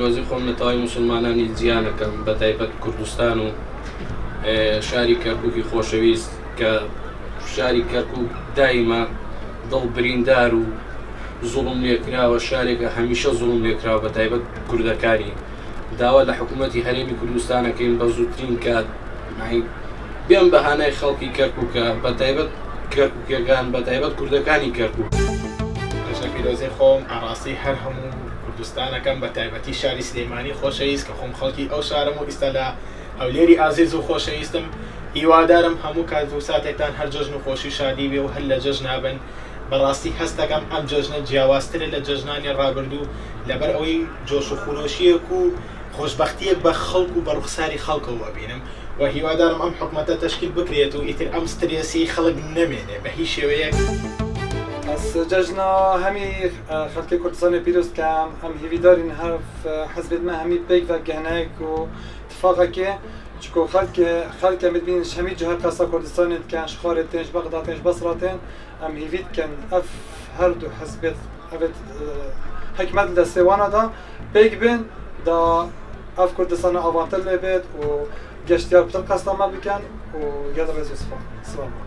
پیرۆزی خۆم لە تەواوی موسڵمانانی جیهانەکەم بە تایبەت کوردستان و شاری کەرکووکی خۆشەویست کە شاری کەرکووک دایما دڵ بریندار و زوڵم لێکراوە، شارێکە هەمیشە زوڵم لێکراوە بە تایبەت کوردەکانی. داوا لە حکوومەتی هەرێمی کوردستانەکەین بە زووترین کات بێن بەهانای خەڵکی کەرکووکە بە تایبەت کەرکووکیەکان بە تایبەت کوردەکانی کەرکووک. ڕێژە پیرۆزی خۆم ئاڕاستی هەر هەموو کوردستانەکەم بە تایبەتی شاری سلێمانی خۆشەویست کە خۆم خەڵکی ئەو شارم و ئێستا لە هەولێری ئازیز و خۆشەویستم. هیوادارم هەموو کات و ساتێکتان هەر جەژن و خۆشی شادی بێ و هەر لە جەژن نابن. بەڕاستی هەستەکەم ئەم جەژنە جیاوازترە لە جەژنانی ڕابردوو لەبەر ئەوەی جۆش و خۆشیەک و خۆشبەختیەک بە خەڵک و بە ڕوخساری خەڵکەوە بینم و هیوادارم ئەم حکومەتە تەشکیل بکرێت و ئیتر ئەم سترێسی خەڵک نەمێنێ بە هیچ شێوەیەک. از جشنا همی خلق کردستان پیروز کم هم هیویدارین هر حزب ما همی پیک و گهنک و اتفاقه که چکو خلق مدبینش همی جهت قصا کردستان کنش خارتنش بغدادنش بصراتن هم هیوید کن اف هر دو حزب افت حکمت دستوانه دا پیک بین دا اف کردستان آوانتر لبید و گشتیار بتر قصد ما بکن و یاد رزو سلام.